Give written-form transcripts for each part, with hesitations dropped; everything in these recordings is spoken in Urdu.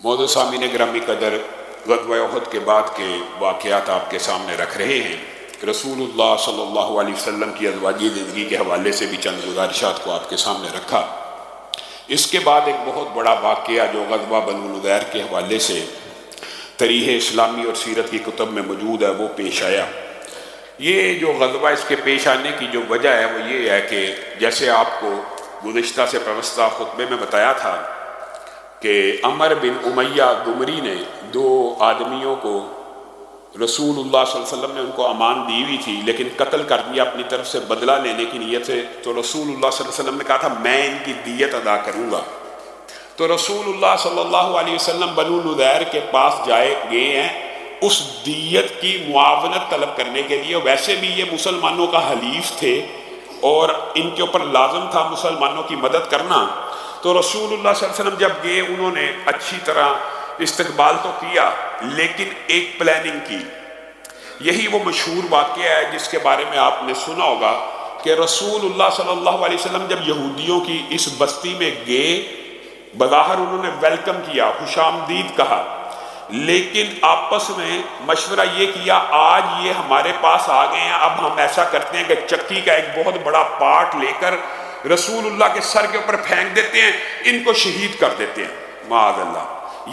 معزز سامعین گرامی قدر، غزوہ احد کے بعد کے واقعات آپ کے سامنے رکھ رہے ہیں۔ رسول اللہ صلی اللہ علیہ وسلم کی ازواجی زندگی کے حوالے سے بھی چند گزارشات کو آپ کے سامنے رکھا۔ اس کے بعد ایک بہت بڑا واقعہ جو غزوہ بنو نضیر کے حوالے سے تاریخ اسلامی اور سیرت کی کتب میں موجود ہے وہ پیش آیا۔ یہ جو غزوہ اس کے پیش آنے کی جو وجہ ہے وہ یہ ہے کہ جیسے آپ کو گزشتہ سے پیوستہ خطبے میں بتایا تھا کہ عمر بن امیہ دمری نے دو آدمیوں کو رسول اللہ صلی اللہ علیہ وسلم نے ان کو امان دی ہوئی تھی لیکن قتل کر دیا اپنی طرف سے بدلہ لینے کی نیت سے۔ تو رسول اللہ صلی اللہ علیہ وسلم نے کہا تھا میں ان کی دیت ادا کروں گا۔ تو رسول اللہ صلی اللہ علیہ وسلم بنو نضیر کے پاس گئے ہیں اس دیت کی معاونت طلب کرنے کے لیے۔ ویسے بھی یہ مسلمانوں کا حلیف تھے اور ان کے اوپر لازم تھا مسلمانوں کی مدد کرنا۔ تو رسول اللہ صلی اللہ علیہ وسلم جب گئے انہوں نے اچھی طرح استقبال تو کیا لیکن ایک پلاننگ کی۔ یہی وہ مشہور واقعہ ہے جس کے بارے میں آپ نے سنا ہوگا کہ رسول اللہ صلی اللہ علیہ وسلم جب یہودیوں کی اس بستی میں گئے، بظاہر انہوں نے ویلکم کیا، خوش آمدید کہا، لیکن آپس میں مشورہ یہ کیا آج یہ ہمارے پاس آ گئے ہیں، اب ہم ایسا کرتے ہیں کہ چکی کا ایک بہت بڑا پارٹ لے کر رسول اللہ کے سر کے اوپر پھینک دیتے ہیں، ان کو شہید کر دیتے ہیں معاذ اللہ۔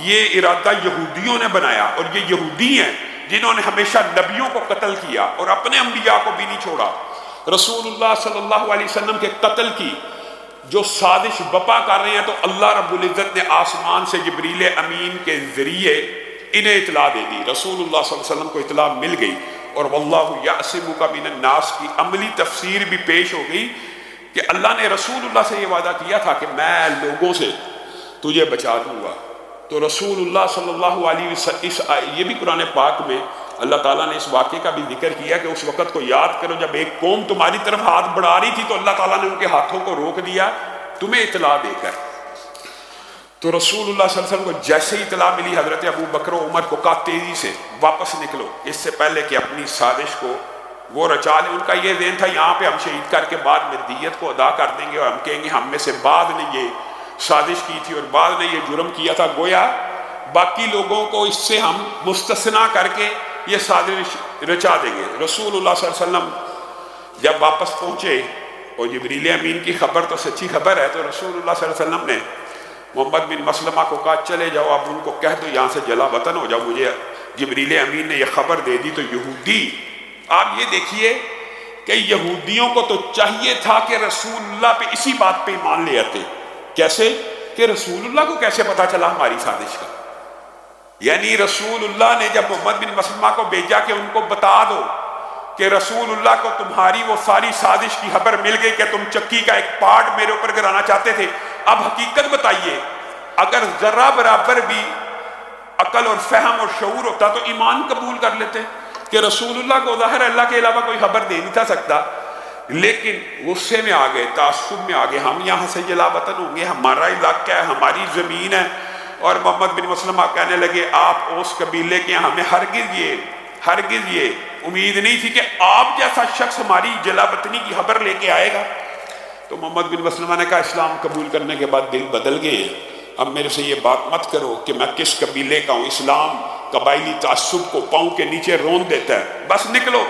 یہ ارادہ یہودیوں نے بنایا اور یہ یہودی ہیں جنہوں نے ہمیشہ نبیوں کو قتل کیا اور اپنے انبیاء کو بھی نہیں چھوڑا۔ رسول اللہ صلی اللہ علیہ وسلم کے قتل کی جو سازش بپا کر رہے ہیں تو اللہ رب العزت نے آسمان سے جبریل امین کے ذریعے انہیں اطلاع دے دی۔ رسول اللہ صلی اللہ علیہ وسلم کو اطلاع مل گئی اور واللہ یعصمک من الناس کی عملی تفسیر بھی پیش ہو گئی کہ اللہ نے رسول اللہ سے یہ وعدہ کیا تھا کہ میں لوگوں سے تجھے بچا دوں گا۔ تو رسول اللہ صلی اللہ علیہ وسلم یہ بھی قرآن پاک میں اللہ تعالیٰ نے اس واقعے کا بھی ذکر کیا کہ اس وقت کو یاد کرو جب ایک قوم تمہاری طرف ہاتھ بڑھا رہی تھی تو اللہ تعالیٰ نے ان کے ہاتھوں کو روک دیا تمہیں اطلاع دے کر۔ تو رسول اللہ صلی اللہ علیہ وسلم کو جیسے ہی اطلاع ملی حضرت ابو بکر و عمر کو کہا تیزی سے واپس نکلو اس سے پہلے کہ اپنی سازش کو وہ رچا لیں۔ ان کا یہ ذہن تھا یہاں پہ ہم شہید کر کے بعد میں دیت کو ادا کر دیں گے اور ہم کہیں گے ہم میں سے بعد نے یہ سازش کی تھی اور بعد نے یہ جرم کیا تھا، گویا باقی لوگوں کو اس سے ہم مستثنا کر کے یہ سازش رچا دیں گے۔ رسول اللہ صلی اللہ علیہ وسلم جب واپس پہنچے اور جبریل امین کی خبر تو سچی خبر ہے تو رسول اللہ صلی اللہ علیہ وسلم نے محمد بن مسلمہ کو کہا چلے جاؤ اب ان کو کہہ دو یہاں سے جلا وطن ہو جاؤ، مجھے جبریل امین نے یہ خبر دے دی۔ تو یہودی آپ یہ دیکھیے کہ یہودیوں کو تو چاہیے تھا کہ رسول اللہ پہ اسی بات پہ ایمان لے آتے۔ کیسے کہ رسول اللہ کو کیسے پتا چلا ہماری سازش کا؟ یعنی رسول اللہ نے جب محمد بن مسلمہ کو بھیجا کہ ان کو بتا دو کہ رسول اللہ کو تمہاری وہ ساری سازش کی خبر مل گئی کہ تم چکی کا ایک پارٹ میرے اوپر گرانا چاہتے تھے، اب حقیقت بتائیے۔ اگر ذرہ برابر بھی عقل اور فہم اور شعور ہوتا تو ایمان قبول کر لیتے کہ رسول اللہ کو ظاہر اللہ کے علاوہ کوئی خبر دے نہیں تھا سکتا، لیکن غصے میں آ گئے، تعصب میں آ گئے، ہم یہاں سے جلا وطن ہوں گے، ہمارا علاقہ ہے، ہماری زمین ہے۔ اور محمد بن مسلمہ کہنے لگے آپ اس قبیلے کے، ہمیں ہرگز یہ امید نہیں تھی کہ آپ جیسا شخص ہماری جلا وطنی کی خبر لے کے آئے گا۔ تو محمد بن مسلمہ نے کہا اسلام قبول کرنے کے بعد دل بدل گئے، اب میرے سے یہ بات مت کرو کہ میں کس قبیلے کا ہوں، اسلام قبائلی تعصب کو پاؤں کے نیچے رون دیتا ہے، بس نکلو۔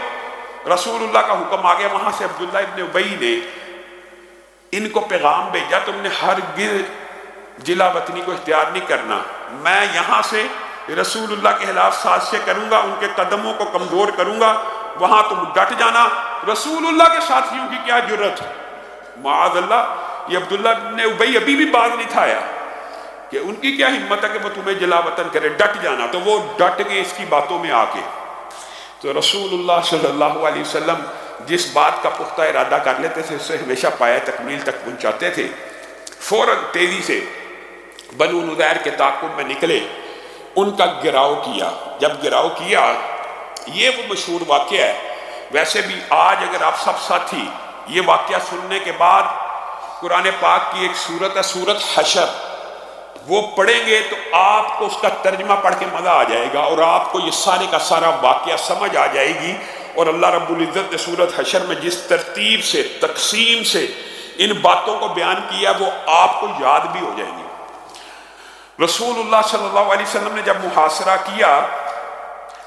رسول اللہ کا حکم آ گیا، وہاں سے عبداللہ ابن ابی نے ان کو پیغام بھیجا تم نے ہرگز جلا وطنی کو اختیار نہیں کرنا، میں یہاں سے رسول اللہ کے خلاف سازشیں کروں گا، ان کے قدموں کو کمزور کروں گا، وہاں تم ڈٹ جانا۔ رسول اللہ کے ساتھیوں کی کیا جرت، معاذ اللہ، یہ عبداللہ ابن ابی ابھی بھی باز نہیں تھا آیا کہ ان کی کیا ہمت ہے کہ وہ تمہیں جلا وطن کرے، ڈٹ جانا۔ تو وہ ڈٹ گئے اس کی باتوں میں آ کے۔ تو رسول اللہ صلی اللہ علیہ وسلم جس بات کا پختہ ارادہ کر لیتے تھے اس سے ہمیشہ پایہ تکمیل تک پہنچاتے تھے۔ فوراً تیزی سے بنو نضیر کے تعاقب میں نکلے، ان کا گراؤ کیا۔ جب گراؤ کیا، یہ وہ مشہور واقعہ ہے۔ ویسے بھی آج اگر آپ سب ساتھی یہ واقعہ سننے کے بعد قرآن پاک کی ایک سورت ہے سورت حشر، وہ پڑھیں گے تو آپ کو اس کا ترجمہ پڑھ کے مزہ آ جائے گا اور آپ کو یہ سارے کا سارا واقعہ سمجھ آ جائے گی۔ اور اللہ رب العزت نے سورت حشر میں جس ترتیب سے تقسیم سے ان باتوں کو بیان کیا وہ آپ کو یاد بھی ہو جائیں گی۔ رسول اللہ صلی اللہ علیہ وسلم نے جب محاصرہ کیا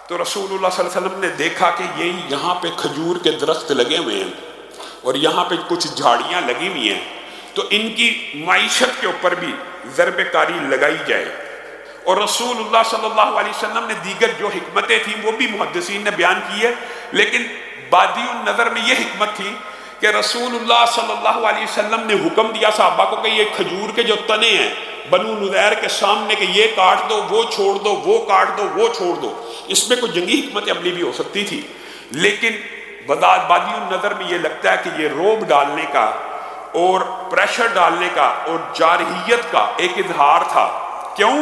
تو رسول اللہ صلی اللہ علیہ وسلم نے دیکھا کہ یہاں پہ کھجور کے درخت لگے ہوئے ہیں اور یہاں پہ کچھ جھاڑیاں لگی ہوئی ہیں، تو ان کی معیشت کے اوپر بھی ضرب کاری لگائی جائے۔ اور رسول اللہ صلی اللہ علیہ وسلم نے دیگر جو حکمتیں تھیں وہ بھی محدثین نے بیان کی ہے، لیکن بادی النظر میں یہ حکمت تھی کہ رسول اللہ صلی اللہ علیہ وسلم نے حکم دیا صحابہ کو کہ یہ کھجور کے جو تنے ہیں بنو نذیر کے سامنے کہ یہ کاٹ دو، وہ چھوڑ دو، وہ کاٹ دو، وہ چھوڑ دو، اس میں کوئی جنگی حکمت عملی بھی ہو سکتی تھی، لیکن بادی النظر میں یہ لگتا ہے کہ یہ روب ڈالنے کا اور پریشر ڈالنے کا اور جارحیت کا ایک اظہار تھا۔ کیوں؟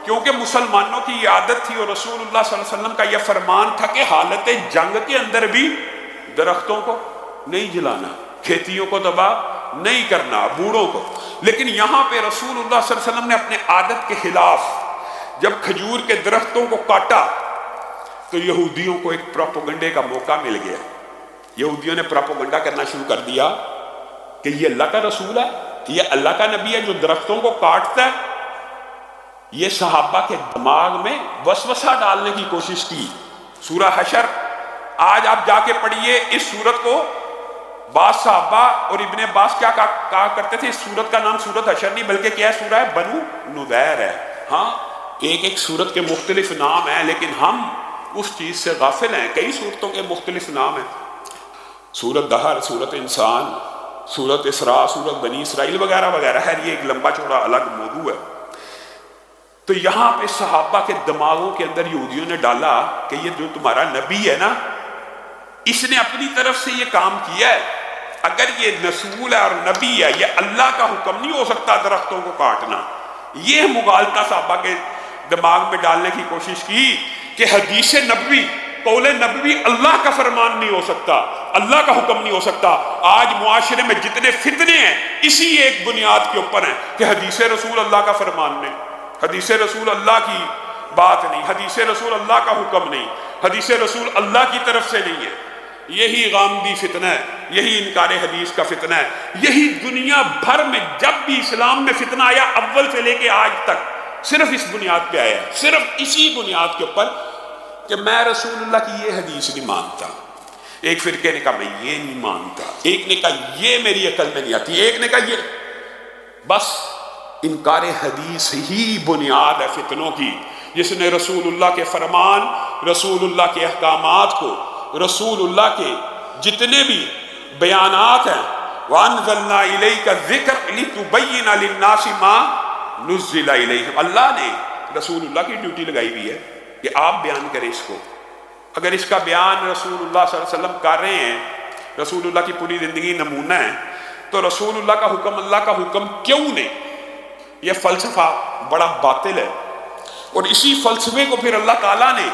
کیونکہ مسلمانوں کی یہ عادت تھی اور رسول اللہ صلی اللہ علیہ وسلم کا یہ فرمان تھا کہ حالت جنگ کے اندر بھی درختوں کو نہیں جلانا، کھیتیوں کو تباہ نہیں کرنا، بوڑھوں کو۔ لیکن یہاں پہ رسول اللہ صلی اللہ علیہ وسلم نے اپنے عادت کے خلاف جب کھجور کے درختوں کو کاٹا تو یہودیوں کو ایک پروپیگنڈے کا موقع مل گیا۔ یہودیوں نے پروپیگنڈا کرنا شروع کر دیا کہ یہ اللہ کا رسول ہے، یہ اللہ کا نبی ہے جو درختوں کو کاٹتا ہے۔ یہ صحابہ کے دماغ میں وسوسہ ڈالنے کی کوشش کی۔ سورہ حشر آج آپ جا کے پڑھیے، اس سورت کو بعض صحابہ اور ابن عباس کیا کہا کرتے تھے، اس سورت کا نام سورت حشر نہیں بلکہ کیا سورہ ہے؟ بنو نذیر ہے۔ ہاں، ایک سورت کے مختلف نام ہیں لیکن ہم اس چیز سے غافل ہیں، کئی سورتوں کے مختلف نام ہیں، سورت دہر، سورت انسان، سورت اسراء، سورت بنی اسرائیل وغیرہ وغیرہ ہے، یہ ایک لمبا چوڑا الگ موضوع ہے۔ تو یہاں پہ صحابہ کے دماغوں کے اندر یہودیوں نے ڈالا کہ یہ جو تمہارا نبی ہے نا، اس نے اپنی طرف سے یہ کام کیا ہے، اگر یہ رسول ہے اور نبی ہے، یہ اللہ کا حکم نہیں ہو سکتا درختوں کو کاٹنا۔ یہ مغالطہ صحابہ کے دماغ میں ڈالنے کی کوشش کی کہ حدیث نبوی، قول نبوی اللہ کا فرمان نہیں ہو سکتا، اللہ کا حکم نہیں ہو سکتا۔ آج معاشرے میں جتنے فتنے ہیں اسی ایک بنیاد کے اوپر ہیں کہ حدیث رسول اللہ کا فرمان نہیں، حدیث رسول اللہ کی بات نہیں، حدیث رسول اللہ کا حکم نہیں، حدیث رسول اللہ کی طرف سے نہیں ہے۔ یہی غامدی فتنہ ہے، یہی انکار حدیث کا فتنہ ہے، یہی دنیا بھر میں جب بھی اسلام میں فتنہ آیا اول سے لے کے آج تک صرف اس بنیاد پہ آیا، صرف اسی بنیاد کے اوپر کہ میں رسول اللہ کی یہ حدیث نہیں مانتا۔ ایک فرقے نے کہا میں یہ نہیں مانتا، ایک نے کہا یہ میری عقل میں نہیں آتی، ایک نے کہا یہ، بس انکار حدیث ہی بنیاد ہے فتنوں کی، جس نے رسول اللہ کے فرمان، رسول اللہ کے احکامات کو، رسول اللہ کے جتنے بھی بیانات ہیں، وَأَنزَلْنَا إِلَيْكَ الذِّكْرَ لِتُبَيِّنَ لِلنَّاسِ مَا نُزِّلَ إِلَيْهِمْ۔ اللہ نے رسول اللہ کی ڈیوٹی لگائی ہوئی ہے کہ آپ بیان کریں اس کو۔ اگر اس کا بیان رسول اللہ صلی اللہ علیہ وسلم کر رہے ہیں، رسول اللہ کی پوری زندگی نمونہ ہے، تو رسول اللہ کا حکم اللہ کا حکم کیوں نہیں؟ یہ فلسفہ بڑا باطل ہے، اور اسی فلسفے کو پھر اللہ تعالیٰ نے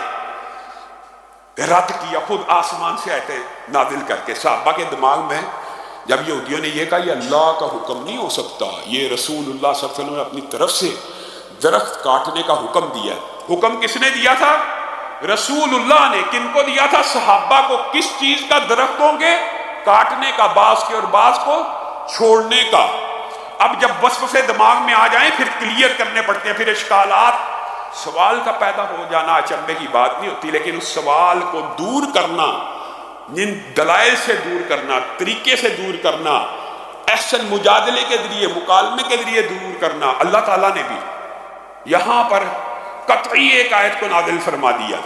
رد کیا، خود آسمان سے آیتیں نازل کر کے۔ صحابہ کے دماغ میں جب یہودیوں نے یہ کہا یہ اللہ کا حکم نہیں ہو سکتا، یہ رسول اللہ صلی اللہ علیہ وسلم نے اپنی طرف سے درخت کاٹنے کا حکم دیا۔ حکم کس نے دیا تھا؟ رسول اللہ نے۔ کن کو دیا تھا؟ صحابہ کو۔ کس چیز کا؟ درختوں کے کاٹنے کا، بعض کے اور بعض کو چھوڑنے کا۔ اب جب وسوسے دماغ میں آ جائیں پھر کلیئر کرنے پڑتے ہیں، پھر اشکالات، سوال کا پیدا ہو جانا اچنبے کی بات نہیں ہوتی، لیکن اس سوال کو دور کرنا، جن دلائل سے دور کرنا، طریقے سے دور کرنا، احسن مجادلے کے ذریعے، مکالمے کے ذریعے دور کرنا، اللہ تعالیٰ نے بھی یہاں پر قطعی ایک آیت کو نازل فرما دیا،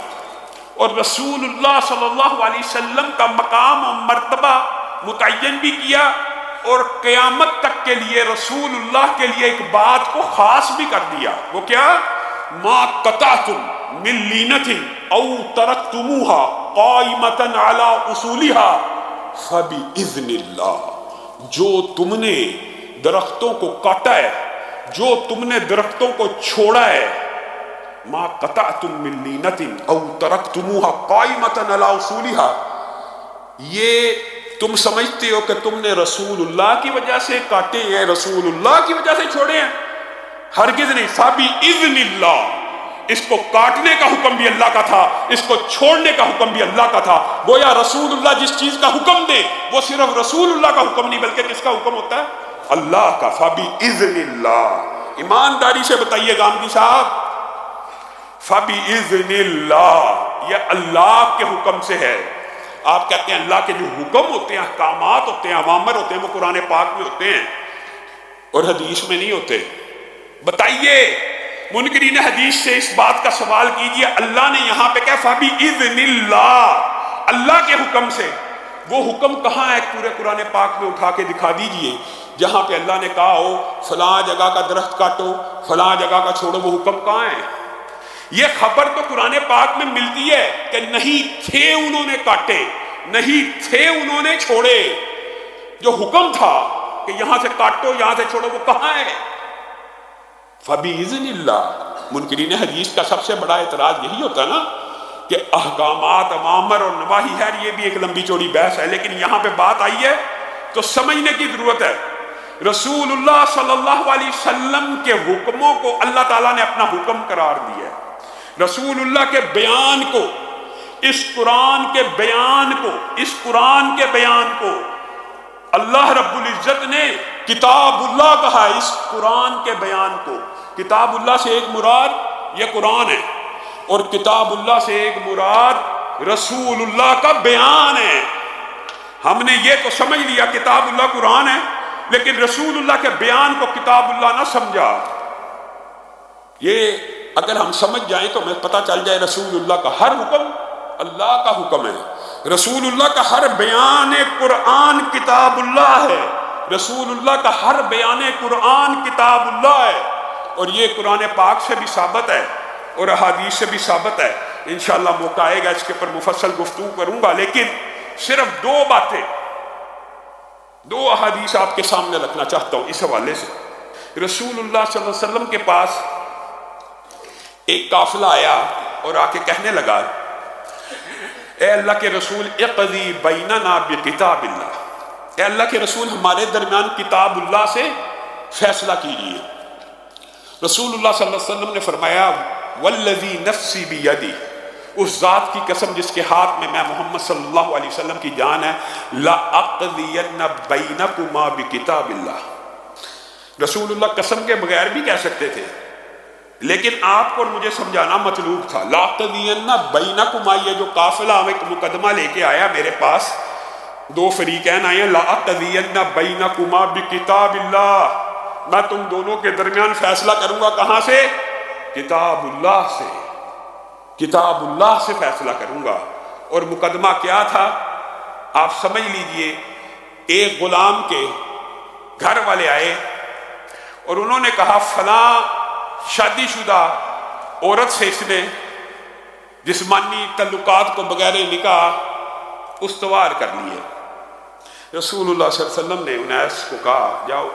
اور رسول اللہ صلی اللہ علیہ وسلم کا مقام و مرتبہ متعین بھی کیا، اور قیامت تک کے لیے رسول اللہ کے لیے ایک بات کو خاص بھی کر دیا۔ وہ کیا؟ ما قطعتم من لینۃ او ترکتموها قائمۃ علی اصولها فباذن اللہ۔ جو تم نے درختوں کو کاٹا ہے، جو تم نے درختوں کو چھوڑا ہے، ما قطعتم من لینۃ او ترکتموها قائمۃ علی اصولها، یہ تم سمجھتے ہو کہ تم نے رسول اللہ کی وجہ سے کاٹے ہیں، رسول اللہ کی وجہ سے چھوڑے ہیں؟ ہرگز نہیں۔ فباذن اللہ، اس کو کاٹنے کا حکم بھی اللہ کا تھا، اس کو چھوڑنے کا حکم بھی اللہ کا تھا۔ گویا رسول اللہ جس چیز کا حکم دے وہ صرف رسول اللہ کا حکم نہیں بلکہ کس کا حکم ہوتا ہے؟ اللہ کا۔ فباذن اللہ، ایمانداری سے بتائیے گامدی صاحب، فَبِإِذْنِ اللَّهِ، یہ اللہ کے حکم سے ہے۔ آپ کہتے ہیں اللہ کے جو حکم ہوتے ہیں، احکامات ہوتے ہیں، اوامر ہوتے ہیں، وہ قرآن پاک میں ہوتے ہیں اور حدیث میں نہیں ہوتے۔ بتائیے منکرین حدیث سے اس بات کا سوال کیجئے، اللہ نے یہاں پہ کہا فَبِإِذْنِ اللَّهِ، اللہ کے حکم سے، وہ حکم کہاں ہے پورے قرآن پاک میں؟ اٹھا کے دکھا دیجئے جہاں پہ اللہ نے کہا ہو فلاں جگہ کا درخت کاٹو، فلاں جگہ کا چھوڑو، وہ حکم کہاں ہے؟ یہ خبر تو قرآن پاک میں ملتی ہے کہ نہیں تھے انہوں نے کاٹے، نہیں تھے انہوں نے چھوڑے، جو حکم تھا کہ یہاں سے کاٹو یہاں سے چھوڑو، وہ کہاں ہے؟ فَبِإِذْنِ اللَّهِ۔ منکرین حدیث کا سب سے بڑا اعتراض یہی ہوتا ہے نا کہ احکامات، اوامر اور نواہی ہے، یہ بھی ایک لمبی چوڑی بحث ہے، لیکن یہاں پہ بات آئی ہے تو سمجھنے کی ضرورت ہے۔ رسول اللہ صلی اللہ علیہ وسلم کے حکموں کو اللہ تعالیٰ نے اپنا حکم قرار دیا ہے۔ رسول اللہ کے بیان کو، اس قرآن کے بیان کو، اس قرآن کے بیان کو اللہ رب العزت نے کتاب اللہ کہا ہے۔ اس قرآن کے بیان کو، کتاب اللہ سے ایک مراد یہ قرآن ہے، اور کتاب اللہ سے ایک مراد رسول اللہ کا بیان ہے۔ ہم نے یہ تو سمجھ لیا کتاب اللہ قرآن ہے، لیکن رسول اللہ کے بیان کو کتاب اللہ نہ سمجھا۔ یہ اگر ہم سمجھ جائیں تو ہمیں پتہ چل جائے رسول اللہ کا ہر حکم اللہ کا حکم ہے، رسول اللہ کا ہر بیان قرآن کتاب اللہ ہے، رسول اللہ کا ہر بیان قرآن کتاب اللہ ہے، اور یہ قرآن پاک سے بھی ثابت ہے اور احادیث سے بھی ثابت ہے۔ انشاءاللہ موقع آئے گا اس کے پر مفصل گفتگو کروں گا، لیکن صرف دو باتیں، دو احادیث آپ کے سامنے رکھنا چاہتا ہوں اس حوالے سے۔ رسول اللہ صلی اللہ علیہ وسلم کے پاس ایک قافلہ آیا اور آ کے کہنے لگا، اے اللہ کے رسول اقضی بیننا بکتاب اللہ، اے اللہ کے رسول ہمارے درمیان کتاب اللہ سے فیصلہ کیجیے۔ رسول اللہ صلی اللہ علیہ وسلم نے فرمایا والذی نفسی بیدی، اس ذات کی قسم جس کے ہاتھ میں محمد صلی اللہ علیہ وسلم کی جان ہے، لَأَقْضِيَنَّ بَيْنَكُمَا بِكِتَابِ اللہ۔ رسول اللہ قسم کے بغیر بھی کہہ سکتے تھے، لیکن آپ کو اور مجھے سمجھانا مطلوب تھا۔ لَأَقْضِيَنَّ بَيْنَكُمَا، یہ جو قافلہ ایک مقدمہ لے کے آیا میرے پاس، دو فریقین آئے ہیں، لَأَقْضِيَنَّ بَيْنَكُمَا بِكِتَابِ اللہ، میں تم دونوں کے درمیان فیصلہ کروں گا، کہاں سے؟ کتاب اللہ سے، کتاب اللہ سے فیصلہ کروں گا۔ اور مقدمہ کیا تھا آپ سمجھ لیجئے، ایک غلام کے گھر والے آئے اور انہوں نے کہا فلاں شادی شدہ عورت سے اس نے جسمانی تعلقات کو بغیر نکاح استوار کر لیے۔ رسول اللہ صلی اللہ علیہ وسلم نے انیس کو کہا جاؤ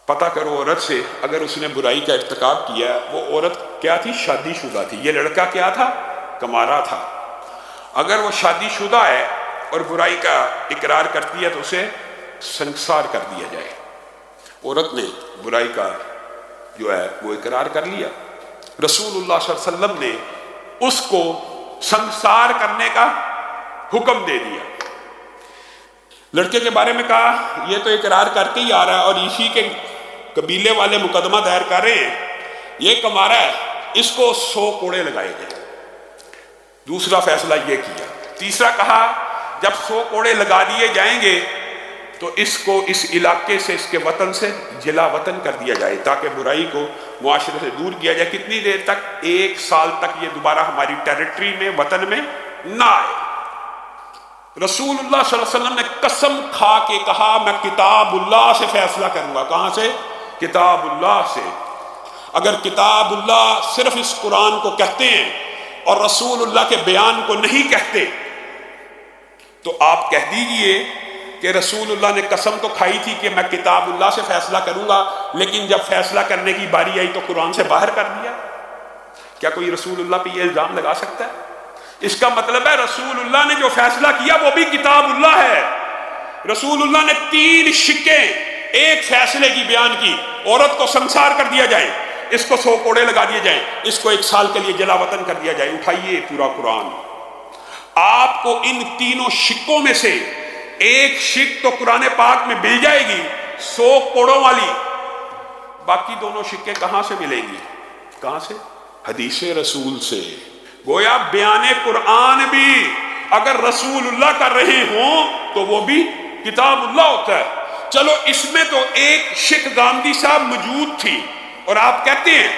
پتہ کرو عورت سے، اگر اس نے برائی کا ارتکاب کیا ہے، وہ عورت کیا تھی؟ شادی شدہ تھی، یہ لڑکا کیا تھا؟ کمارا تھا۔ اگر وہ شادی شدہ ہے اور برائی کا اقرار کرتی ہے تو اسے سنسار کر دیا جائے۔ عورت نے برائی کا جو ہے وہ اقرار کر لیا، رسول اللہ صلی اللہ علیہ وسلم نے اس کو سنسار کرنے کا حکم دے دیا۔ لڑکے کے بارے میں کہا یہ تو اقرار کر کے ہی آ رہا ہے اور اسی کے قبیلے والے مقدمہ دائر کر رہے ہیں، یہ کمارا ہے، اس کو 100 کوڑے لگائے گئے۔ دوسرا فیصلہ یہ کیا۔ تیسرا کہا جب 100 کوڑے لگا دیے جائیں گے تو اس کو اس علاقے سے، اس کے وطن سے جلا وطن کر دیا جائے تاکہ برائی کو معاشرے سے دور کیا جائے۔ کتنی دیر تک؟ 1 سال تک یہ دوبارہ ہماری ٹیریٹری میں، وطن میں نہ آئے۔ رسول اللہ صلی اللہ علیہ وسلم نے قسم کھا کے کہا میں کتاب اللہ سے فیصلہ کروں گا۔ کہاں سے؟ کتاب اللہ سے۔ اگر کتاب اللہ صرف اس قرآن کو کہتے ہیں اور رسول اللہ کے بیان کو نہیں کہتے تو آپ کہہ دیجئے کہ رسول اللہ نے قسم تو کھائی تھی کہ میں کتاب اللہ سے فیصلہ کروں گا، لیکن جب فیصلہ کرنے کی باری آئی تو قرآن سے باہر کر دیا۔ کیا کوئی رسول اللہ پہ یہ الزام لگا سکتا ہے؟ اس کا مطلب ہے رسول اللہ نے جو فیصلہ کیا وہ بھی کتاب اللہ ہے۔ رسول اللہ نے 3 شکیں ایک فیصلے کی بیان کی، عورت کو سنسار کر دیا جائے، اس کو 100 کوڑے لگا دیے جائیں، اس کو 1 سال کے لیے جلا وطن کر دیا جائے۔ اٹھائیے پورا قرآن، آپ کو ان تینوں شکوں میں سے ایک شک تو قرآن پاک میں مل جائے گی 100 کوڑوں والی، باقی دونوں شکے کہاں سے ملیں گی؟ کہاں سے؟ حدیث رسول سے۔ گویا بیان قرآن بھی اگر رسول اللہ کر رہے ہوں تو وہ بھی کتاب اللہ ہوتا ہے۔ چلو اس میں تو ایک شک گاندھی صاحب موجود تھی اور آپ کہتے ہیں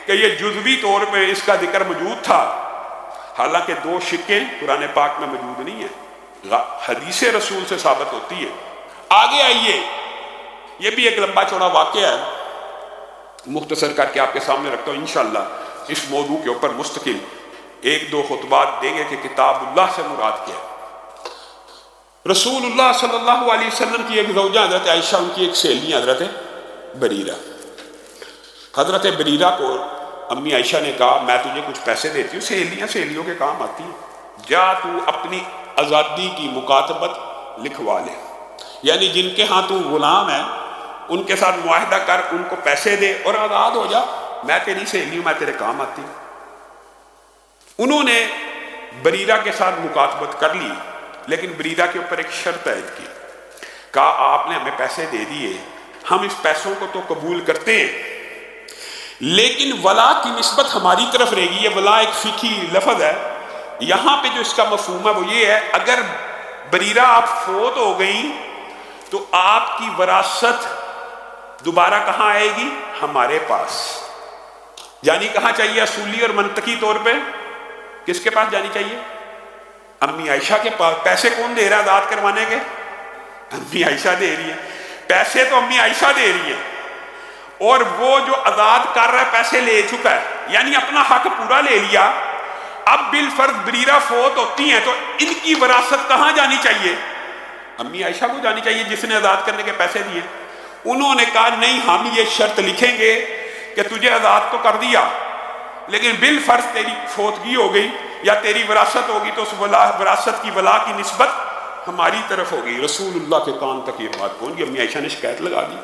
کہ یہ جزوی طور پہ اس کا ذکر موجود تھا، حالانکہ دو شکیں قرآن پاک میں موجود نہیں ہیں، حدیث رسول سے ثابت ہوتی ہے۔ آگے آئیے، یہ بھی ایک لمبا چوڑا واقعہ ہے، مختصر کر کے آپ کے سامنے رکھتا ہوں، انشاءاللہ اس موضوع کے اوپر مستقل ایک دو خطبات دیں گے کہ کتاب اللہ سے مراد کیا ہے۔ رسول اللہ صلی اللہ علیہ وسلم کی ایک زوجہ حضرت عائشہ، ان کی ایک سہیلی حضرت بریرہ۔ حضرت بریرہ کو امی عائشہ نے کہا میں تجھے کچھ پیسے دیتی ہوں، سہیلیاں سہیلیوں کے کام آتی ہیں، جا تو اپنی آزادی کی مکاتبت لکھوا لے، یعنی جن کے ہاں تو غلام ہے ان کے ساتھ معاہدہ کر، ان کو پیسے دے اور آزاد ہو جا، میں تیری سہیلی ہوں، میں تیرے کام آتی ہوں۔ انہوں نے بریرہ کے ساتھ مکاتبت کر لی، لیکن بریرہ کے اوپر ایک شرط عائد کی، کہا آپ نے ہمیں پیسے دے دیے، ہم اس پیسوں کو تو قبول کرتے ہیں، لیکن ولا کی نسبت ہماری طرف رہے گی۔ یہ ولا ایک فقہی لفظ ہے، یہاں پہ جو اس کا مفہوم ہے وہ یہ ہے، اگر بریرہ آپ فوت ہو گئیں تو آپ کی وراثت دوبارہ کہاں آئے گی؟ ہمارے پاس۔ جانی کہاں چاہیے؟ اصولی اور منطقی طور پہ کس کے پاس جانی چاہیے؟ امی عائشہ کے پاس۔ پیسے کون دے رہا ہے آزاد کروانے کے؟ امی عائشہ دے رہی ہے، پیسے تو امی عائشہ دے رہی ہے، اور وہ جو آزاد کر رہا ہے پیسے لے چکا ہے، یعنی اپنا حق پورا لے لیا۔ اب بالفرض بریرہ فوت ہوتی ہیں تو ان کی وراثت کہاں جانی چاہیے؟ امی عائشہ کو جانی چاہیے جس نے آزاد کرنے کے پیسے دیے۔ انہوں نے کہا نہیں، ہم یہ شرط لکھیں گے کہ تجھے آزاد تو کر دیا، لیکن بالفرض تیری فوتگی ہو گئی یا تیری وراثت ہوگی تو اس وراثت کی ولا کی نسبت ہماری طرف ہوگی۔ رسول اللہ کے کان تک یہ بات پہنچ گئی، امی عائشہ نے شکایت لگا دی،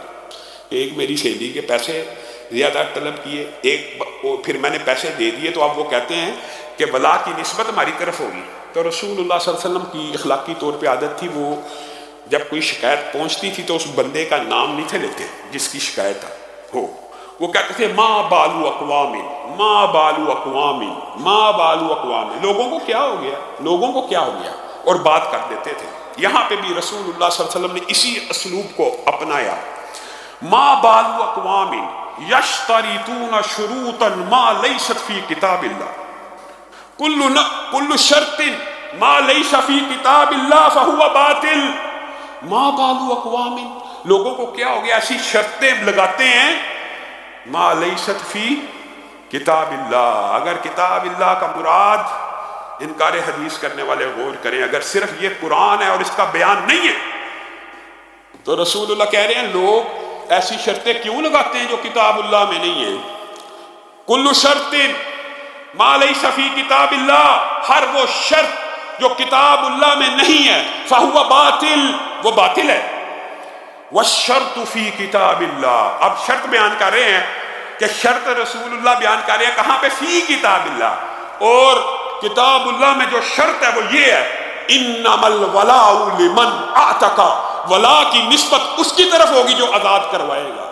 ایک میری سہیلی کے پیسے زیادہ طلب کیے، ایک پھر میں نے پیسے دے دیے، تو اب وہ کہتے ہیں کہ ولا کی نسبت ہماری طرف ہوگی۔ تو رسول اللہ صلی اللہ علیہ وسلم کی اخلاقی طور پہ عادت تھی، وہ جب کوئی شکایت پہنچتی تھی تو اس بندے کا نام نہیں تھے لیتے جس کی شکایت ہو، وہ کہتے تھے ما بالو اقوام، ما بالو اقوام، ما بالو اقوام، لوگوں کو کیا ہو گیا، لوگوں کو کیا ہو گیا، اور بات کر دیتے تھے۔ یہاں پہ بھی رسول اللہ صلی اللہ علیہ وسلم نے اسی اسلوب کو اپنایا، ما بالو اقوام یشترطون شروطا ما لیست فی کتاب اللہ، کل شرط ما لیس فی کتاب اللہ فہو باطل۔ ما بالو اقوام، لوگوں کو کیا ہو گیا، ایسی شرطیں لگاتے ہیں ما لیست فی کتاب اللہ۔ اگر کتاب اللہ کا مراد، انکار حدیث کرنے والے غور کریں، اگر صرف یہ قرآن ہے اور اس کا بیان نہیں ہے تو رسول اللہ کہہ رہے ہیں لوگ ایسی شرطیں کیوں لگاتے ہیں جو کتاب اللہ میں نہیں ہیں۔ کل شرط ما لیس فی کتاب اللہ، ہر وہ شرط جو کتاب اللہ میں نہیں ہے، فہو باطل، وہ باطل ہے۔ والشرط فی کتاب اللہ، اب شرط بیان کر رہے ہیں کہ شرط رسول اللہ بیان کر رہے ہیں کہاں پہ؟ فی کتاب اللہ، اور کتاب اللہ میں جو شرط ہے وہ یہ ہے انما الولاء لمن اعتق، ولا کی نسبت اس کی طرف ہوگی جو آزاد کروائے گا۔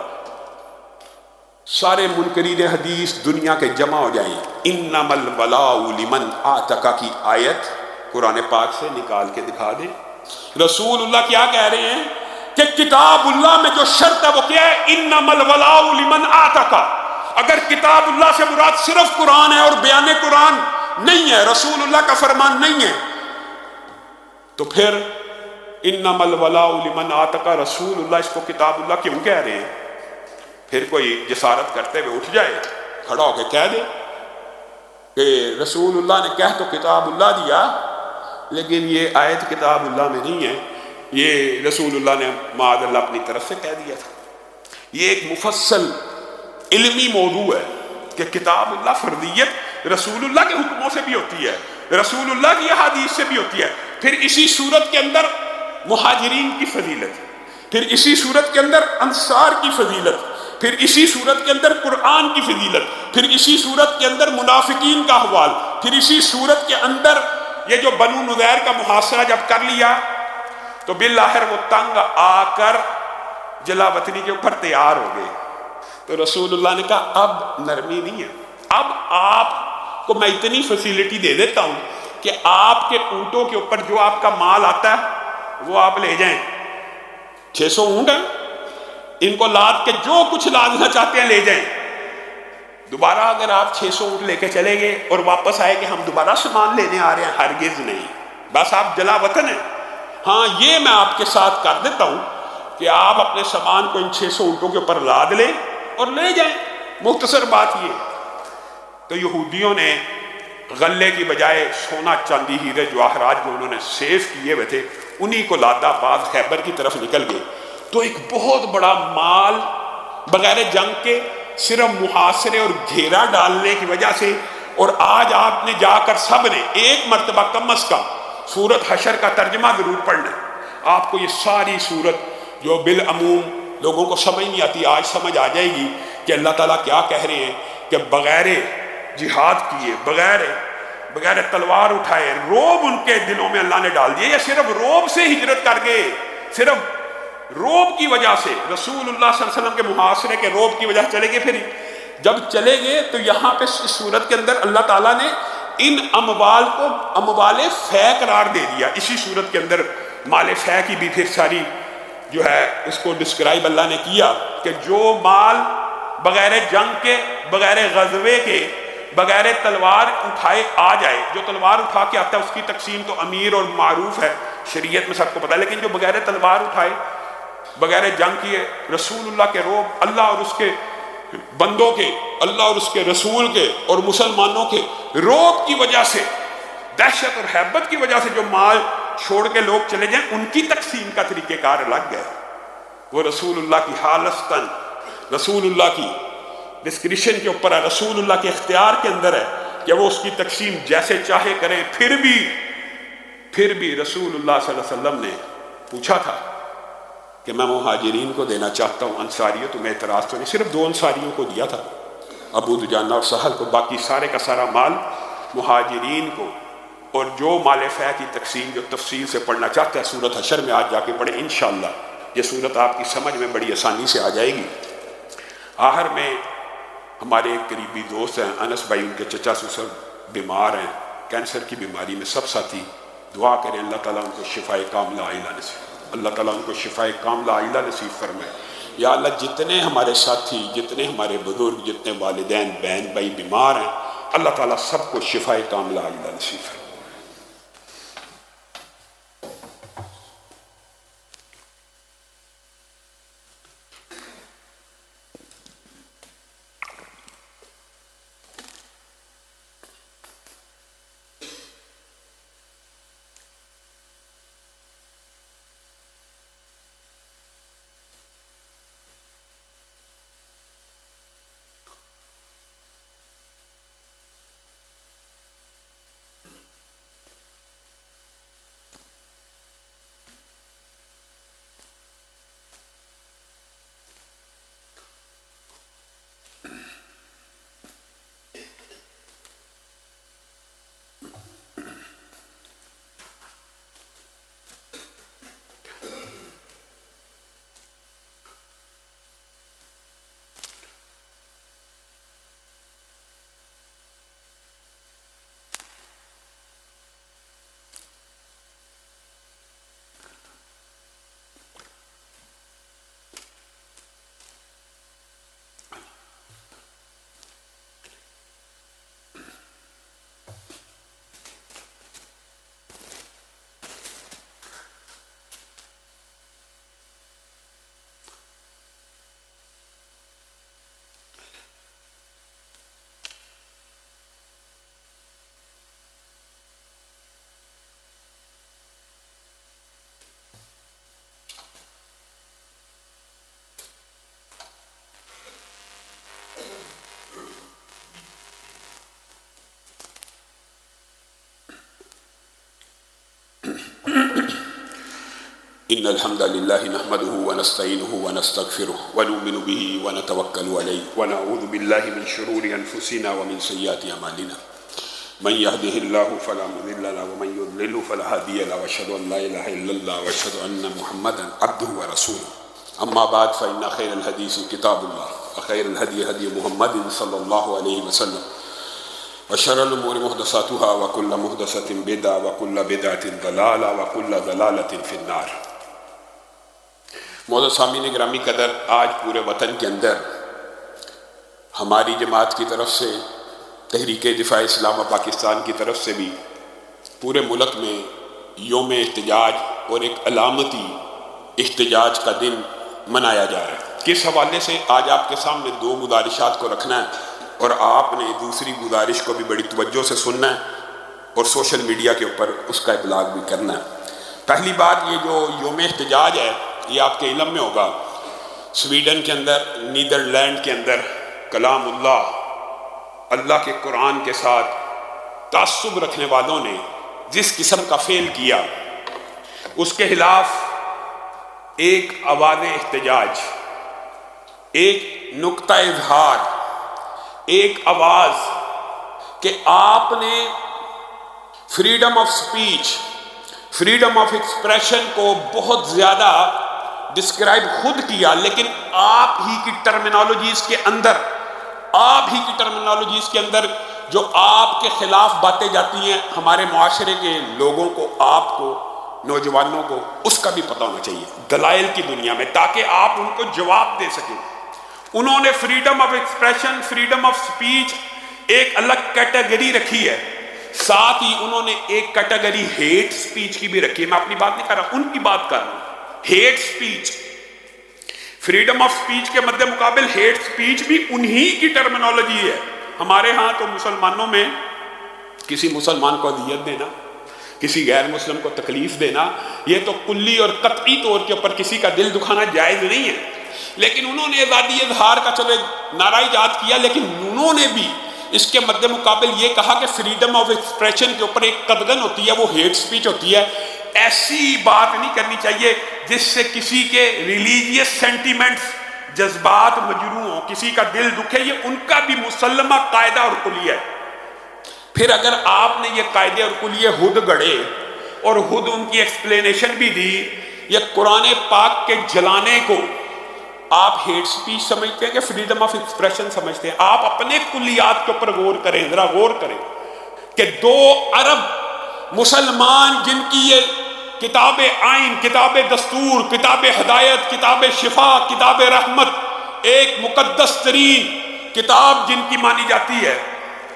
سارے منکرین حدیث دنیا کے جمع ہو جائیں، انما الولاء لمن اعتق کی آیت قرآن پاک سے نکال کے دکھا دیں۔ رسول اللہ کیا کہہ رہے ہیں کہ کتاب اللہ میں جو شرط ہے وہ کیا ہے؟ انما الولاء لمن اعتق۔ اگر کتاب اللہ سے مراد صرف قرآن ہے اور بیان قرآن نہیں ہے، رسول اللہ کا فرمان نہیں ہے، تو پھر انما الولاء لمن اعتق، رسول اللہ اس کو کتاب اللہ کیوں کہہ رہے ہیں؟ پھر کوئی جسارت کرتے ہوئے اٹھ جائے، کھڑا ہو کے کہہ دے کہ رسول اللہ نے کہہ تو کتاب اللہ دیا لیکن یہ آیت کتاب اللہ میں نہیں ہے، یہ رسول اللہ نے معاذ اللہ اپنی طرف سے کہہ دیا تھا۔ یہ ایک مفصل علمی موضوع ہے کہ کتاب اللہ فرضیت رسول اللہ کے حکموں سے بھی ہوتی ہے، رسول اللہ کی احادیث سے بھی ہوتی ہے، پھر اسی صورت کے اندر مہاجرین کی فضیلت، پھر اسی صورت کے اندر انصار کی فضیلت، پھر اسی صورت کے اندر قرآن کی فضیلت، پھر اسی صورت کے اندر منافقین کا احوال، پھر اسی صورت کے اندر یہ جو بنو نذیر کا محاصرہ جب کر لیا تو بالآخر وہ تنگ آ کر جلا وطنی کے اوپر تیار ہو گئے، تو رسول اللہ نے کہا اب نرمی نہیں ہے، اب آپ کو میں اتنی فیسیلٹی دے دیتا ہوں کہ آپ کے اونٹوں کے اوپر جو آپ کا مال آتا ہے وہ آپ لے جائیں۔ 600 اونٹ ہیں، ان کو لاد کے جو کچھ لادنا چاہتے ہیں لے جائیں۔ دوبارہ اگر آپ 600 اونٹ لے کے چلے گئے اور واپس آئے کہ ہم دوبارہ سامان لینے آ رہے ہیں، ہرگز نہیں، بس آپ جلا وطن ہیں۔ ہاں یہ میں آپ کے ساتھ کر دیتا ہوں کہ آپ اپنے سامان کو ان 600 اونٹوں کے اوپر لاد لیں اور لے جائیں، مختصر بات یہ۔ تو یہودیوں نے غلے کی بجائے سونا چاندی ہیرے جواہرات جو انہوں نے سیف کیے ہوئے تھے انہی کو لادا بعد خیبر کی طرف نکل گئے۔ تو ایک بہت بڑا مال بغیر جنگ کے صرف محاصرے اور گھیرا ڈالنے کی وجہ سے، اور آج آپ نے جا کر سب نے ایک مرتبہ کم از کم سورت حشر کا ترجمہ ضرور پڑھنا ہے۔ آپ کو یہ ساری سورت جو بالعموم لوگوں کو سمجھ نہیں آتی آج سمجھ آ جائے گی کہ اللہ تعالیٰ کیا کہہ رہے ہیں کہ بغیر جہاد کیے، بغیر تلوار اٹھائے روب ان کے دلوں میں اللہ نے ڈال دیے، یا صرف روب سے ہجرت کر گئے، صرف روب کی وجہ سے رسول اللہ صلی اللہ علیہ وسلم کے محاصرے کے روب کی وجہ سے چلے گئے۔ پھر جب چلے گئے تو یہاں پہ اس صورت کے اندر اللہ تعالیٰ نے ان اموال کو اموال فے قرار دے دیا۔ اسی صورت کے اندر مال فے کی بھی پھر ساری جو ہے اس کو ڈسکرائب اللہ نے کیا کہ جو مال بغیر جنگ کے، بغیر غزوے کے، بغیر تلوار اٹھائے آ جائے، جو تلوار اٹھا کے آتا ہے اس کی تقسیم تو امیر اور معروف ہے شریعت میں سب کو پتہ ہے، لیکن جو بغیر تلوار اٹھائے، بغیر جنگ کیے، رسول اللہ کے روب، اللہ اور اس کے بندوں کے، اللہ اور اس کے رسول کے اور مسلمانوں کے روب کی وجہ سے، دہشت اور ہیبت کی وجہ سے جو مال چھوڑ کے لوگ چلے جائیں، ان کی تقسیم کا طریقہ کار الگ ہے۔ وہ رسول اللہ کی حالستاً، رسول اللہ کی ڈسکریشن کے اوپر ہے، رسول اللہ کے اختیار کے اندر ہے کہ وہ اس کی تقسیم جیسے چاہے کریں۔ پھر بھی رسول اللہ صلی اللہ علیہ وسلم نے پوچھا تھا کہ میں مہاجرین کو دینا چاہتا ہوں، انصاریوں تمہیں اعتراض تو نہیں؟ صرف 2 انصاریوں کو دیا تھا، ابو دجانہ اور سہل کو، باقی سارے کا سارا مال مہاجرین کو۔ اور جو مال فے کی تقسیم جو تفصیل سے پڑھنا چاہتا ہے سورت حشر میں آج جا کے پڑھے، انشاءاللہ یہ سورت آپ کی سمجھ میں بڑی آسانی سے آ جائے گی۔ آخر میں ہمارے ایک قریبی دوست ہیں انس بھائی، ان کے چچا سسر بیمار ہیں کینسر کی بیماری میں، سب ساتھی دعا کریں اللہ تعالیٰ ان کو شفائے کاملہ عاجلہ نصیب، اللہ تعالیٰ ان کو شفائے کاملہ عاجلہ نصیب فرمائے۔ یا اللہ جتنے ہمارے ساتھی، جتنے ہمارے بزرگ، جتنے والدین بہن بھائی بیمار ہیں، اللہ تعالیٰ سب کو شفائے کاملہ عاجلہ نصیب فرمائے۔ إن الحمد لله نحمده ونستعينه ونستغفره ونؤمن به ونتوكل عليه ونعوذ بالله من شرور أنفسنا ومن سيئات أعمالنا من يهده الله فلا مضل له ومن يضلل فلا هادي له وأشهد أن لا إله إلا الله وأشهد أن محمدا عبده ورسوله أما بعد فإن خير الحديث كتاب الله وخير الهدي هدي محمد صلى الله عليه وسلم وشر الأمور محدثاتها وكل محدثة بدعة وكل بدعة ضلالة وكل ضلالة في النار۔ معزز سامعین گرامی قدر، آج پورے وطن کے اندر ہماری جماعت کی طرف سے، تحریک دفاع اسلام و پاکستان کی طرف سے بھی پورے ملک میں یوم احتجاج اور ایک علامتی احتجاج کا دن منایا جا رہا ہے۔ کس حوالے سے آج آپ کے سامنے دو گزارشات کو رکھنا ہے اور آپ نے دوسری گزارش کو بھی بڑی توجہ سے سننا ہے اور سوشل میڈیا کے اوپر اس کا ابلاغ بھی کرنا ہے۔ پہلی بات، یہ جو یوم احتجاج ہے یہ آپ کے علم میں ہوگا، سویڈن کے اندر، نیدرلینڈ کے اندر کلام اللہ کے قرآن کے ساتھ تعصب رکھنے والوں نے جس قسم کا فعل کیا، اس کے خلاف ایک آواز احتجاج، ایک نقطہ اظہار، ایک آواز کہ آپ نے freedom of speech, freedom of expression کو بہت زیادہ ڈسکرائب خود کیا، لیکن آپ ہی کی ٹرمینالوجیز کے اندر جو آپ کے خلاف باتیں جاتی ہیں ہمارے معاشرے کے لوگوں کو، آپ کو، نوجوانوں کو، اس کا بھی پتہ ہونا چاہیے دلائل کی دنیا میں، تاکہ آپ ان کو جواب دے سکیں۔ انہوں نے freedom of expression, freedom of speech ایک الگ کیٹیگری رکھی ہے، ساتھ ہی انہوں نے ایک کیٹیگری ہیٹ سپیچ کی بھی رکھی ہے۔ میں اپنی بات نہیں کر رہا، ان کی بات کر رہا ہوں۔ Hate speech, freedom of speech کے مد مقابل ہیٹ سپیچ بھی انہی کی ٹرمینالوجی ہے۔ ہمارے ہاں تو مسلمانوں میں کسی مسلمان کو اذیت دینا، کسی غیر مسلم کو تکلیف دینا، یہ تو کلی اور قطعی طور کے اوپر کسی کا دل دکھانا جائز نہیں ہے۔ لیکن انہوں نے آزادی اظہار کا چلو نعرہ ایجاد کیا، لیکن انہوں نے بھی اس کے مد مقابل یہ کہا کہ فریڈم آف ایکسپریشن کے اوپر ایک قدغن ہوتی ہے، وہ ہیٹ سپیچ ہوتی ہے۔ ایسی بات نہیں کرنی چاہیے جس سے کسی کے ریلیجیس سینٹیمنٹس، جذبات مجروح ہوں، کسی کا دل دکھے، یہ ان کا بھی مسلمہ قاعدہ اور کلیہ ہے۔ پھر اگر آپ نے یہ قاعدے اور کلیہ خود گڑھے اور خود ان کی ایکسپلینیشن بھی دی، یہ قرآن پاک کے جلانے کو آپ ہیٹ سپیچ سمجھتے ہیں کہ فریڈم آف ایکسپریشن سمجھتے ہیں؟ آپ اپنے کلیات کے اوپر غور کریں، ذرا غور کریں کہ 2 ارب مسلمان جن کی یہ کتاب آئین، کتاب دستور، کتاب ہدایت، کتاب شفا، کتاب رحمت، ایک مقدس ترین کتاب جن کی مانی جاتی ہے،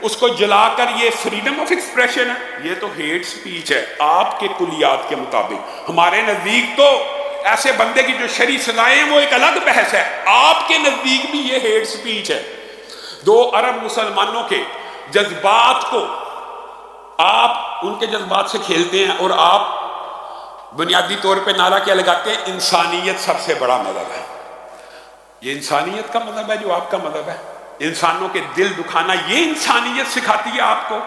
اس کو جلا کر یہ فریڈم آف ایکسپریشن ہے؟ یہ تو ہیٹ سپیچ ہے آپ کے کلیات کے مطابق۔ ہمارے نزدیک تو ایسے بندے کی جو شرعی سزائیں ہیں وہ ایک الگ بحث ہے، آپ کے نزدیک بھی یہ ہیٹ سپیچ ہے۔ 2 ارب مسلمانوں کے جذبات کو آپ ان کے جذبات سے کھیلتے ہیں، اور آپ بنیادی طور پہ نعرہ کیا لگاتے ہیں؟ انسانیت سب سے بڑا مذہب ہے۔ یہ انسانیت کا مذہب ہے جو آپ کا مذہب ہے؟ انسانوں کے دل دکھانا یہ انسانیت سکھاتی ہے آپ کو؟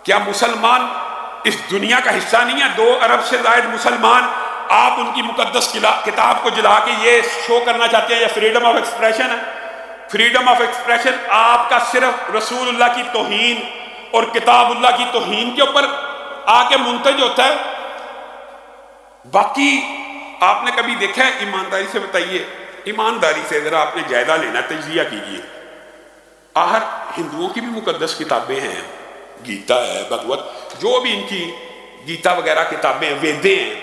کیا مسلمان اس دنیا کا حصہ نہیں ہے؟ 2 ارب سے زائد مسلمان، آپ ان کی مقدس کتاب کو جلا کے یہ شو کرنا چاہتے ہیں یہ فریڈم آف ایکسپریشن ہے؟ فریڈم آف ایکسپریشن آپ کا صرف رسول اللہ کی توہین اور کتاب اللہ کی توہین کے اوپر آ کے منتج ہوتا ہے۔ باقی آپ نے کبھی دیکھا ہے؟ ایمانداری سے بتائیے، ایمانداری سے ذرا آپ نے جائزہ لینا، تجزیہ کیجئے۔ آخر ہندوؤں کی بھی مقدس کتابیں ہیں، گیتا ہے، بھگوت، جو بھی ان کی گیتا وغیرہ کتابیں ہیں، ویدیں ہیں،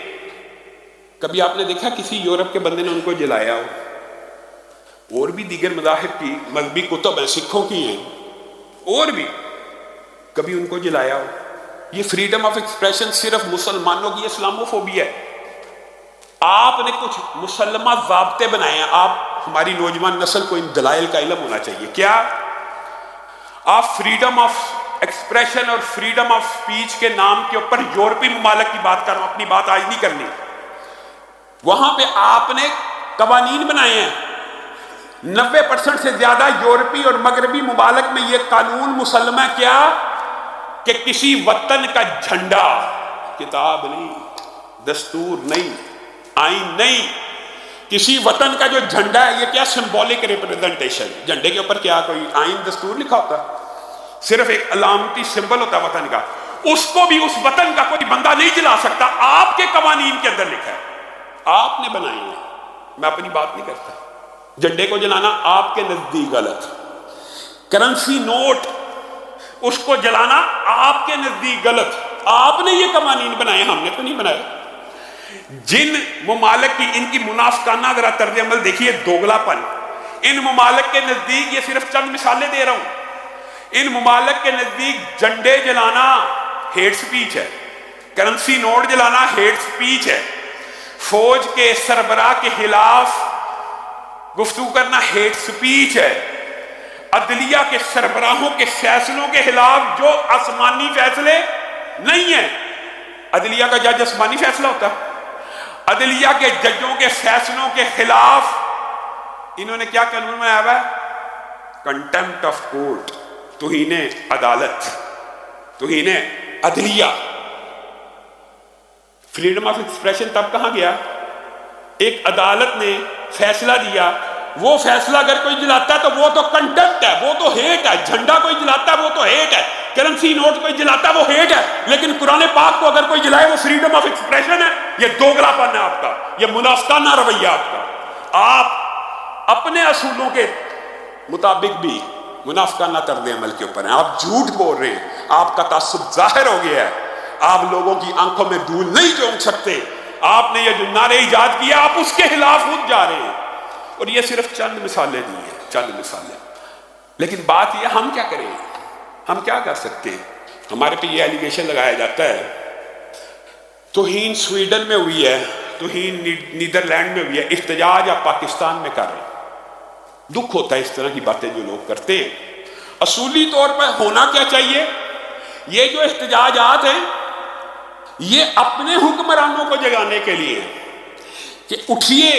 کبھی آپ نے دیکھا کسی یورپ کے بندے نے ان کو جلایا ہو؟ اور بھی دیگر مذاہب کی مذہبی کتب ہیں، سکھوں کی ہیں، اور بھی کبھی ان کو جلایا ہو؟ یہ فریڈم آف ایکسپریشن صرف مسلمانوں کی اسلاموفوبیا ہے۔ آپ نے کچھ مسلمہ ضابطے بنائے ہیں، آپ ہماری نوجوان نسل کو ان دلائل کا علم ہونا چاہیے۔ کیا آپ فریڈم آف ایکسپریشن اور فریڈم آف سپیچ کے نام کے اوپر یورپی ممالک کی بات کر رہا ہوں، اپنی بات آج نہیں کرنی، وہاں پہ آپ نے قوانین بنائے ہیں، 90% سے زیادہ یورپی اور مغربی ممالک میں یہ قانون مسلم ہے کیا کہ کسی وطن کا جھنڈا، کتاب نہیں، دستور نہیں، آئین نہیں، کسی وطن کا جو جھنڈا ہے یہ کیا سمبولک ریپریزنٹیشن، جھنڈے کے اوپر کیا کوئی آئین دستور لکھا ہوتا ہے؟ صرف ایک علامتی سمبل ہوتا ہے وطن کا، اس کو بھی اس وطن کا کوئی بندہ نہیں جلا سکتا، آپ کے قوانین کے اندر لکھا ہے، آپ نے بنائی ہے، میں اپنی بات نہیں کرتا۔ جھنڈے کو جلانا آپ کے نزدیک غلط، کرنسی نوٹ اس کو جلانا آپ کے نزدیک غلط، آپ نے یہ قوانین بنائے، ہم نے تو نہیں بنائے۔ جن ممالک کی ان کی منافقانہ ذرا طرز عمل دیکھیے، دوگلا پن، ان ممالک کے نزدیک، یہ صرف چند مثالیں دے رہا ہوں، ان ممالک کے نزدیک جھنڈے جلانا ہیٹ سپیچ ہے، کرنسی نوٹ جلانا ہیٹ سپیچ ہے، فوج کے سربراہ کے خلاف گفتگو کرنا ہیٹ سپیچ ہے، عدلیہ کے سربراہوں کے فیصلوں کے خلاف جو آسمانی فیصلے نہیں ہیں، عدلیہ کا جج آسمانی فیصلہ ہوتا ہے، عدلیہ کے ججوں کے فیصلوں کے خلاف انہوں نے کیا قانون بنایا ہوا ہے؟ کنٹمپٹ آف کورٹ، توہین عدالت، توہین عدلیہ۔ فریڈم آف ایکسپریشن تب کہاں گیا؟ ایک عدالت نے فیصلہ دیا، وہ فیصلہ اگر کوئی جلاتا ہے تو وہ تو کنٹمپٹ ہے، وہ تو ہیٹ ہے، جھنڈا کوئی جلاتا ہے وہ تو ہیٹ ہے، کرنسی نوٹ کوئی جلاتا ہے وہ ہیٹ ہے، لیکن قرآن پاک کو اگر کوئی جلائے وہ فریڈم آف ایکسپریشن ہے۔ یہ دوگلا پن ہے آپ کا، یہ منافقانہ رویہ آپ کا، آپ اپنے اصولوں کے مطابق بھی منافقانہ طرز عمل کے اوپر ہیں، آپ جھوٹ بول رہے ہیں، آپ کا تعصب ظاہر ہو گیا ہے، آپ لوگوں کی آنکھوں میں دھول نہیں جھونک سکتے، آپ نے یہ جو نعرے ایجاد کیا آپ اس کے خلاف خود جا رہے ہیں۔ اور یہ صرف چند مثالیں دی ہیں، چند مثالیں، لیکن بات یہ ہم کیا کریں، ہم کیا کر سکتے ہیں؟ ہمارے پہ یہ ایلیگیشن لگایا جاتا ہے توہین سویڈن میں ہوئی ہے، توہین نیدرلینڈ میں ہوئی ہے، احتجاج آپ پاکستان میں کر رہے ہیں۔ دکھ ہوتا ہے اس طرح کی باتیں جو لوگ کرتے ہیں۔ اصولی طور پر ہونا کیا چاہیے؟ یہ جو احتجاجات ہیں یہ اپنے حکمرانوں کو جگانے کے لیے کہ اٹھیے،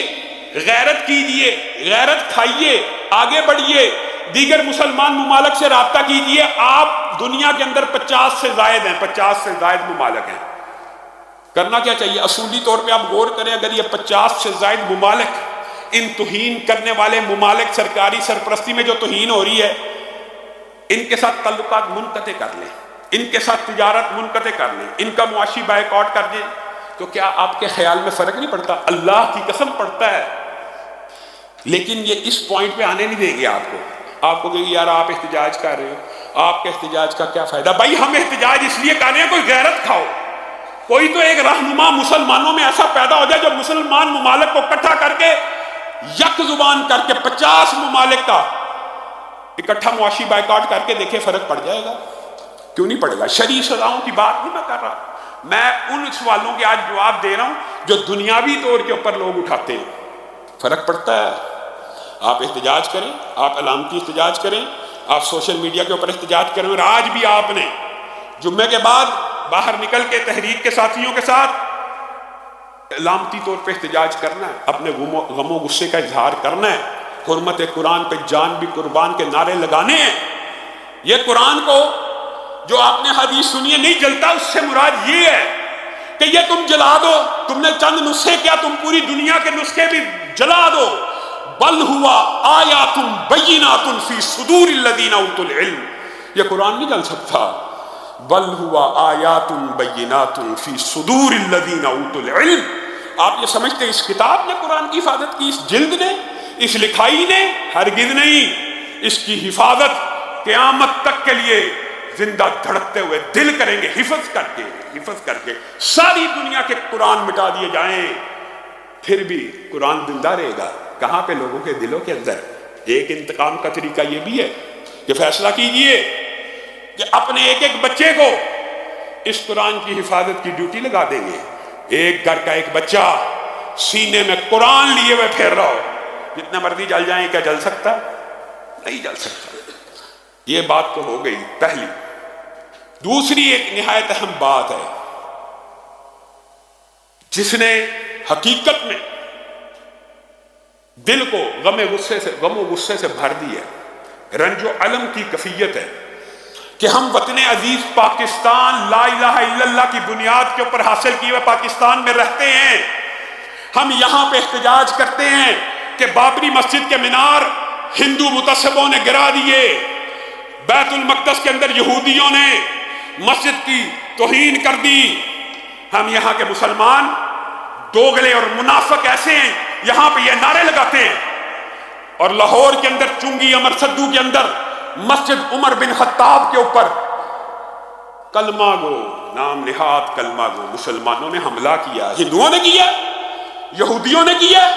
غیرت کیجئے، غیرت کھائیے، آگے بڑھیے، دیگر مسلمان ممالک سے رابطہ کیجئے۔ آپ دنیا کے اندر 50 سے زائد ہیں، 50 سے زائد ممالک ہیں۔ کرنا کیا چاہیے؟ اصولی طور پہ آپ غور کریں، اگر یہ 50 سے زائد ممالک، ان توہین کرنے والے ممالک سرکاری سرپرستی میں جو توہین ہو رہی ہے، ان کے ساتھ تعلقات منقطع کر لیں، ان کے ساتھ تجارت منقطع کر لیں، ان کا معاشی بائیکاٹ کر دیں، تو کیا آپ کے خیال میں فرق نہیں پڑتا؟ اللہ کی قسم پڑتا ہے۔ لیکن یہ اس پوائنٹ پہ آنے نہیں دیں گے آپ کو کہ یار آپ احتجاج کر رہے ہو، آپ کے احتجاج کا کیا فائدہ؟ بھائی ہم احتجاج اس لیے کر رہے ہیں کوئی غیرت کھاؤ، کوئی تو ایک رہنما مسلمانوں میں ایسا پیدا ہو جائے جو مسلمان ممالک کو اکٹھا کر کے یک زبان کر کے 50 ممالک کا اکٹھا معاشی بائیکاٹ کر کے دیکھیں فرق پڑ جائے گا۔ کیوں نہیں پڑے گا؟ شرعی سزاؤں کی بات نہیں میں کر رہا، میں ان سوالوں کے آج جواب دے رہا ہوں جو دنیاوی طور کے اوپر لوگ اٹھاتے ہیں۔ فرق پڑتا ہے، آپ احتجاج کریں، آپ علامتی احتجاج کریں، آپ سوشل میڈیا کے اوپر احتجاج کریں، اور آج بھی آپ نے جمعے کے بعد باہر نکل کے تحریک کے ساتھیوں کے ساتھ علامتی طور پہ احتجاج کرنا ہے، اپنے غم و غصے کا اظہار کرنا ہے، حرمت قرآن پہ جان بھی قربان کے نعرے لگانے ہیں۔ یہ قرآن کو جو آپ نے حدیث سنی ہے نہیں جلتا، اس سے مراد یہ ہے کہ یہ تم جلا دو، تم نے چند نسخے کیا، تم پوری دنیا کے نسخے بھی جلا دو۔ بل ہوا آیات بینات فی صدور الذین اوتوا العلم، یہ قرآن نہیں جل سکتا۔ بل ہوا آیات بینات فی صدور الذین اوتوا العلم، آپ یہ سمجھتے ہیں اس کتاب نے قرآن کی حفاظت کی، اس جلد نے، اس لکھائی نے؟ ہرگز نہیں۔ اس کی حفاظت قیامت تک کے لیے زندہ دھڑکتے ہوئے دل کریں گے، حفظ کر کے ساری دنیا کے قرآن مٹا دیے جائیں، پھر بھی قرآن زندہ رہے گا۔ کہاں پہ؟ لوگوں کے دلوں کے اندر۔ ایک انتقام کا طریقہ یہ بھی ہے کہ فیصلہ کیجئے کہ اپنے ایک ایک بچے کو اس قرآن کی حفاظت کی ڈیوٹی لگا دیں گے۔ ایک گھر کا ایک بچہ سینے میں قرآن لیے ہوئے پھیر رہا ہو، جتنے مرضی جل جائیں، کیا جل سکتا؟ نہیں جل سکتا۔ یہ بات تو ہو گئی پہلی۔ دوسری ایک نہایت اہم بات ہے جس نے حقیقت میں دل کو غم و غصے سے بھر دیا ہے، رنج و علم کی کیفیت ہے کہ ہم وطن عزیز پاکستان لا الہ الا اللہ کی بنیاد کے اوپر حاصل کیے ہوئے پاکستان میں رہتے ہیں۔ ہم یہاں پہ احتجاج کرتے ہیں کہ بابری مسجد کے مینار ہندو متعصبوں نے گرا دیے، بیت المقدس کے اندر یہودیوں نے مسجد کی توہین کر دی۔ ہم یہاں کے مسلمان دوگلے اور منافق ایسے ہیں، یہاں پہ یہ نعرے لگاتے ہیں اور لاہور کے اندر چنگی امر سدو کے اندر مسجد عمر بن خطاب کے اوپر کلمہ گو نام نہاد کلمہ گو مسلمانوں نے حملہ کیا، ہندوؤں نے کیا، یہودیوں نے کیا،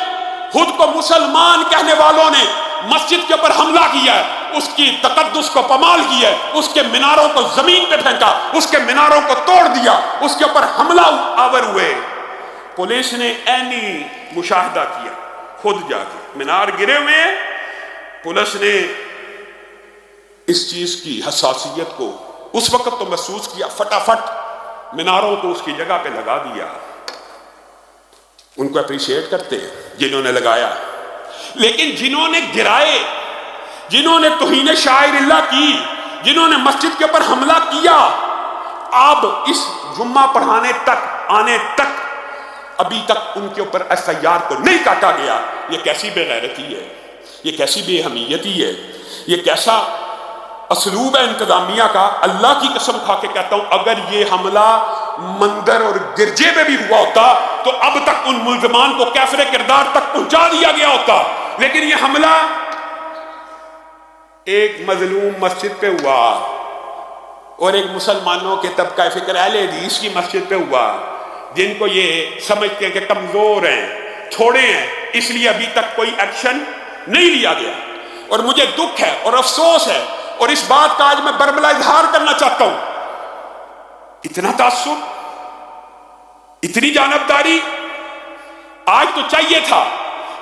خود کو مسلمان کہنے والوں نے مسجد کے اوپر حملہ کیا ہے، اس کی تقدس کو پامال کیا ہے، اس کے میناروں کو زمین پہ پھینکا، اس کے میناروں کو توڑ دیا، اس کے اوپر حملہ آور ہوئے۔ پولیس نے عینی مشاہدہ کیا، خود جا کے مینار گرے ہوئے ہیں، پولیس نے اس چیز کی حساسیت کو اس وقت تو محسوس کیا، فٹافٹ میناروں کو اس کی جگہ پہ لگا دیا۔ ان کو اپریشیٹ کرتے ہیں جنہوں نے لگایا، لیکن جنہوں نے گرائے، جنہوں نے توہین شاعر اللہ کی، جنہوں نے مسجد کے اوپر حملہ کیا، اب اس جمعہ پڑھانے تک آنے تک ابھی تک ان کے اوپر ایف آئی آر کو نہیں کاٹا گیا۔ یہ کیسی بے غیرتی ہے، یہ کیسی بے حمیتی ہے، یہ کیسا اسلوب ہے انتظامیہ کا۔ اللہ کی قسم کھا کے کہتا ہوں، اگر یہ حملہ مندر اور گرجے میں بھی ہوا ہوتا تو اب تک ان ملزمان کو کیفر کردار تک پہنچا دیا گیا ہوتا، لیکن یہ حملہ ایک مظلوم مسجد پہ ہوا اور ایک مسلمانوں کے طبقہ فکر اہل حدیث کی مسجد پہ ہوا، جن کو یہ سمجھتے ہیں کہ کمزور ہیں، چھوڑے ہیں، اس لیے ابھی تک کوئی ایکشن نہیں لیا گیا۔ اور مجھے دکھ ہے اور افسوس ہے، اور اس بات کا آج میں برملا اظہار کرنا چاہتا ہوں، اتنا تعصب، اتنی جانبداری۔ آج تو چاہیے تھا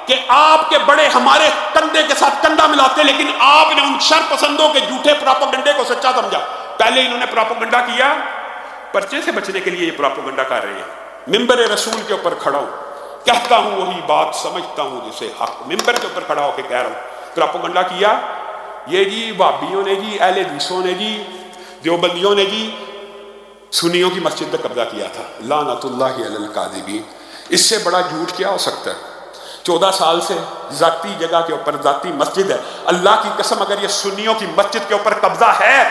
کہ آپ کے بڑے ہمارے کندھے کے ساتھ کندھا ملاتے، لیکن آپ نے ان شر پسندوں کے جھوٹے پراپوگنڈے کو سچا سمجھا۔ پہلے انہوں نے پراپوگنڈا کیا، پرچے سے بچنے کے لیے یہ پراپوگنڈا کر رہے ہیں۔ ممبر رسول کے اوپر کھڑا ہوں، کہتا ہوں وہی بات، سمجھتا ہوں جسے حق، ممبر کے اوپر کھڑا ہو کے کہہ رہا ہوں۔ پراپوگنڈا کیا، یہ جی وہابیوں نے جی، اہل حدیثوں نے جی، دیوبندیوں نے جی سنیوں کی مسجد پہ قبضہ کیا تھا۔ لعنت اللہ علی الکاذبین۔ اس سے بڑا جھوٹ کیا ہو سکتا ہے؟ 14 سال سے ذاتی جگہ کے اوپر ذاتی مسجد ہے، اللہ کی قسم اگر یہ سنیوں کی مسجد کے اوپر قبضہ ہے،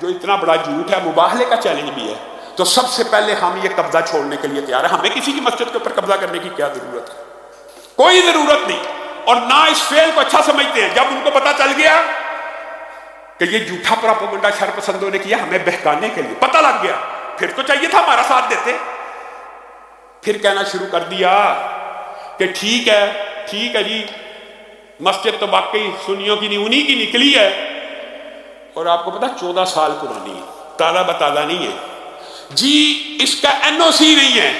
جو اتنا بڑا جھوٹ ہے، مباہلے کا چیلنج بھی ہے، تو سب سے پہلے ہم یہ قبضہ چھوڑنے کے لیے تیار ہیں۔ ہمیں کسی کی مسجد کے اوپر قبضہ کرنے کی کیا ضرورت ہے؟ کوئی ضرورت نہیں۔ اور نہ اس فعل کو اچھا سمجھتے ہیں۔ جب ان کو پتا چل گیا کہ یہ جھوٹا پراپوگنڈا شر پسندوں نے کیا ہمیں بہکانے کے لیے، پتہ لگ گیا، پھر تو چاہیے تھا ہمارا ساتھ دیتے۔ پھر کہنا شروع کر دیا کہ ٹھیک ہے جی، مسجد تو واقعی سنیوں کی نہیں، انہی کی نکلی ہے۔ اور آپ کو پتا 14 سال پرانی، تازہ بتازہ نہیں ہے جی، اس کا این او سی نہیں ہے۔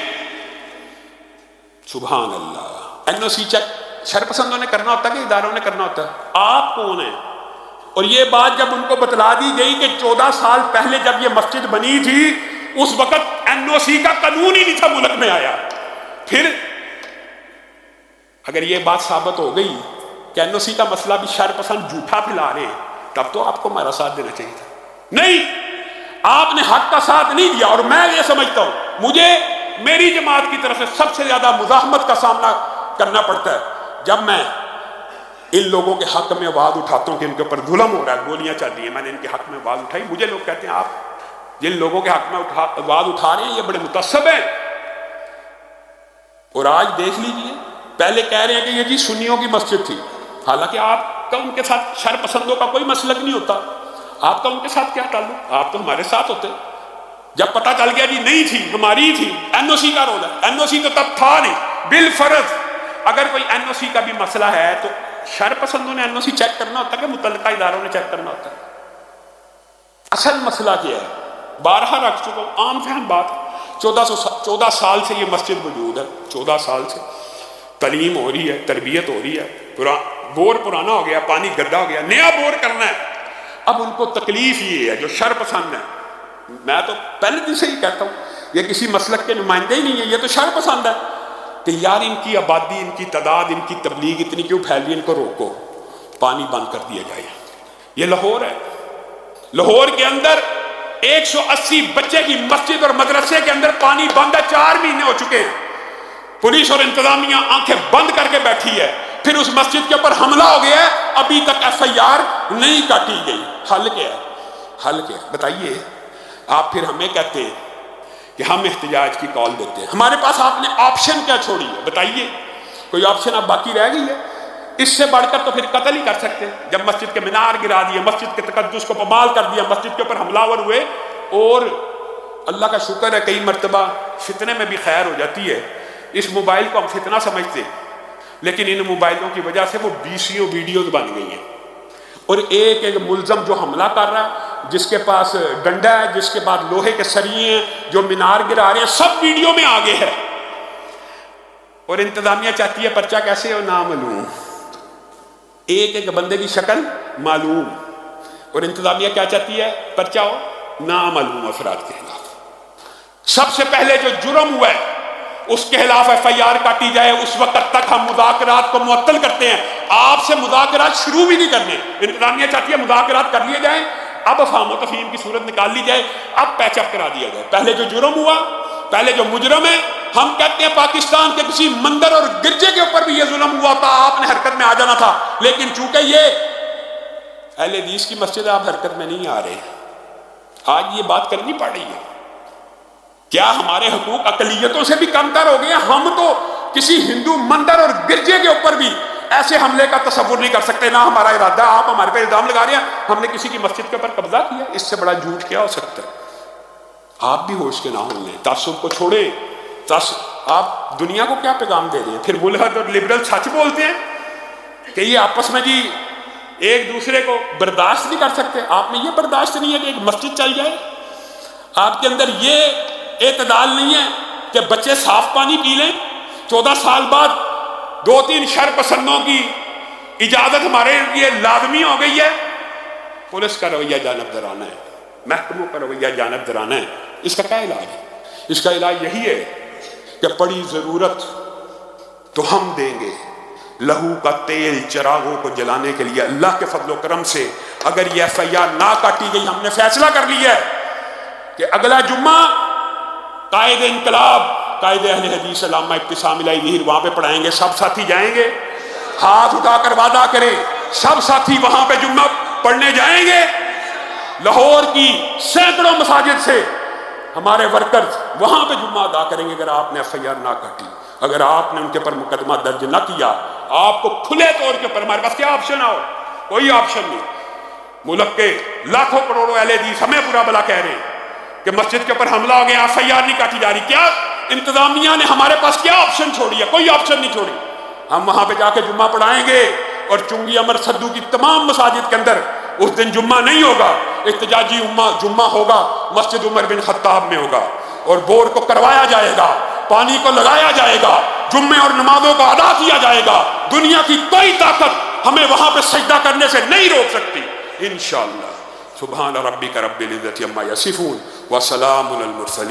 سبحان اللہ، این او سی چیک شر پسندوں نے کرنا ہوتا ہے کہ اداروں نے کرنا ہوتا ہے؟ آپ کون ہیں؟ اور یہ بات جب ان کو بتلا دی گئی کہ 14 سال پہلے جب یہ مسجد بنی تھی اس وقت این او سی کا قانون ہی نہیں تھا ملک میں آیا، پھر اگر یہ بات ثابت ہو گئی کہ این او سی کا مسئلہ بھی شر پسند جھوٹا پھیلا رہے ہیں، تب تو آپ کو ہمارا ساتھ دینا چاہیے تھا۔ نہیں، آپ نے حق کا ساتھ نہیں دیا۔ اور میں یہ سمجھتا ہوں مجھے میری جماعت کی طرف سے سب سے زیادہ مزاحمت کا سامنا کرنا پڑتا ہے جب میں ان لوگوں کے حق میں آواز اٹھاتا ہوں کہ ان کے اوپر ظلم ہو رہا ہے، گولیاں چل رہی ہیں، میں نے ان کے حق میں آواز اٹھائی، مجھے لوگ کہتے ہیں آپ جن لوگوں کے حق میں آواز اٹھا رہے ہیں یہ بڑے متعصب ہیں۔ اور آج دیکھ لیجئے، پہلے کہہ رہے ہیں کہ یہ جی سنیوں کی مسجد تھی، حالانکہ آپ کا ان کے ساتھ شر پسندوں کا کوئی مسلک نہیں ہوتا، آپ کا ان کے ساتھ کیا تعلق؟ آپ تو ہمارے ساتھ ہوتے۔ جب پتہ چل گیا جی نہیں تھی، ہماری ہی تھی، این او سی کا رول ہے، این او سی تو تب تھا نہیں، بالفرض اگر کوئی این او سی کا بھی مسئلہ ہے تو شر پسندوں نے این او سی چیک کرنا ہوتا ہے کہ متعلقہ اداروں نے چیک کرنا ہوتا ہے؟ اصل مسئلہ کیا ہے؟ بارہا رکھ چکا ہوں، عام فہم بات ہے۔ 14 سال سے یہ مسجد موجود ہے، 14 سال سے تعلیم ہو رہی ہے، تربیت ہو رہی ہے، بور پرانا ہو گیا، پانی گڈھا ہو گیا، نیا بور کرنا ہے۔ اب ان کو تکلیف یہ ہے جو شر پسند ہے، میں تو پہلے دن سے ہی کہتا ہوں یہ کسی مسلک کے نمائندے ہی نہیں ہے، یہ تو شر پسند ہے کہ یار ان کی آبادی، ان کی تعداد، ان کی تبلیغ اتنی کیوں پھیل رہی ہے، ان کو روکو، پانی بند کر دیا جائے۔ یہ لاہور ہے، لاہور کے اندر 180 بچے کی مسجد اور مدرسے کے اندر پانی بند ہے، 4 مہینے ہو چکے ہیں، پولیس اور انتظامیہ آنکھیں بند کر کے بیٹھی ہے، پھر اس مسجد کے اوپر حملہ ہو گیا ہے، ابھی تک ایف آئی آر نہیں کاٹی گئی۔ حل کیا ہے؟ حل کیا ہے بتائیے؟ آپ پھر ہمیں کہتے ہیں کہ ہم احتجاج کی کال دیتے ہیں، ہمارے پاس آپ نے آپشن کیا چھوڑی ہے بتائیے؟ کوئی آپشن اب باقی رہ گئی ہے؟ اس سے بڑھ کر تو پھر قتل ہی کر سکتے ہیں۔ جب مسجد کے مینار گرا دیے، مسجد کے تقدس کو پامال کر دیا، مسجد کے اوپر حملہ آور ہوئے، اور اللہ کا شکر ہے کئی مرتبہ فتنے میں بھی خیر ہو جاتی ہے۔ اس موبائل کو ہم فتنہ سمجھتے ہیں، لیکن ان موبائلوں کی وجہ سے وہ 20 ویڈیوز بن گئی ہیں، اور ایک ایک ملزم جو حملہ کر رہا ہے، جس کے پاس ڈنڈا ہے، جس کے بعد لوہے کے سریے ہیں، جو مینار گرا رہے ہیں، سب ویڈیو میں آگے ہے۔ اور انتظامیہ چاہتی ہے پرچہ کیسے ہو نامعلوم، ایک ایک بندے کی شکل معلوم، اور انتظامیہ کیا چاہتی ہے؟ پرچہ ہو نامعلوم افراد کے خلاف۔ سب سے پہلے جو جرم ہوا ہے اس کے خلاف FIR کاٹی جائے، اس وقت تک ہم مذاکرات کو معطل کرتے ہیں۔ آپ سے مذاکرات شروع بھی نہیں کرنے، انتظامیہ چاہتی ہے مذاکرات کر لیے جائیں، اب افہام و تفہیم کی صورت نکال لی جائے، اب پیچ اپ کرا دیا جائے۔ پہلے جو جرم ہوا، پہلے جو مجرم ہے، ہم کہتے ہیں پاکستان کے کسی مندر اور گرجے کے اوپر بھی یہ ظلم ہوا تھا، آپ نے حرکت میں آ جانا تھا، لیکن چونکہ یہ اہل حدیث کی مسجد ہے، آپ حرکت میں نہیں آ رہے۔ آج یہ بات کرنی پڑ رہی ہے۔ کیا ہمارے حقوق اقلیتوں سے بھی کم تر ہو گئے ہیں؟ ہم تو کسی ہندو مندر اور گرجے کے اوپر بھی ایسے حملے کا تصور نہیں کر سکتے، نہ ہمارا ارادہ۔ آپ ہمارے پہ الزام لگا رہے ہیں ہم نے کسی کی مسجد کے اوپر قبضہ کیا، اس سے بڑا جھوٹ کیا ہو سکتا ہے؟ آپ بھی ہوش کے نہ ہوں گے، تعصب کو چھوڑیں۔ آپ دنیا کو کیا پیغام دے رہے ہیں؟ پھر ملحد اور لبرل سچ بولتے ہیں کہ یہ آپس میں جی ایک دوسرے کو برداشت نہیں کر سکتے۔ آپ میں یہ برداشت نہیں ہے کہ ایک مسجد چل جائے؟ آپ کے اندر یہ اعتدال نہیں ہے کہ بچے صاف پانی پی لیں؟ 14 سال بعد 2-3 شر پسندوں کی اجازت ہمارے لیے لازمی ہو گئی ہے۔ پولیس کا رویہ جانبدارانہ ہے، محکموں کا رویہ جانبدارانہ ہے۔ اس کا کیا علاج ہے؟ اس کا علاج یہی ہے کہ پڑی ضرورت تو ہم دیں گے لہو کا تیل چراغوں کو جلانے کے لیے۔ اللہ کے فضل و کرم سے اگر یہ FIR نہ کاٹی گئی، ہم نے فیصلہ کر لیا ہے کہ اگلا جمعہ قائد انقلاب، قائد اہل حدیث علامہ ابتسام الہی ظہیر وہاں پہ پڑھائیں گے، سب ساتھی جائیں گے، ہاتھ اٹھا کر وعدہ کریں سب ساتھی وہاں پہ جمعہ پڑھنے جائیں گے۔ لاہور کی سینکڑوں مساجد سے ہمارے ورکرز وہاں پہ جمعہ ادا کریں گے۔ اگر آپ نے FIR نہ کاٹی، اگر آپ نے ان کے پر مقدمہ درج نہ کیا، آپ کو کھلے طور کے اوپر، ہمارے پاس کیا آپشن ہے؟ کوئی آپشن نہیں۔ ملک کے لاکھوں کروڑوں اہل حدیث ہمیں برا بلا کہہ رہے ہیں کہ مسجد کے اوپر حملہ ہو گیا، FIR نہیں کاٹی جا رہی۔ کیا انتظامیہ نے ہمارے پاس کیا آپشن چھوڑی ہے؟ کوئی آپشن نہیں چھوڑی۔ ہم وہاں پہ جا کے جمعہ پڑھائیں گے، اور چنگی امر سدو کی تمام مساجد کے اندر اس دن جمعہ نہیں ہوگا، احتجاجی جمعہ ہوگا، مسجد عمر بن خطاب میں ہوگا، اور بور کو کروایا جائے گا، پانی کو لگایا جائے گا، جمعے اور نمازوں کو ادا کیا جائے گا۔ دنیا کی کوئی طاقت ہمیں وہاں پہ سجدہ کرنے سے نہیں روک سکتی انشاءاللہ۔ سبحان ربک رب العزت عما یصفون وسلام علی المرسلین۔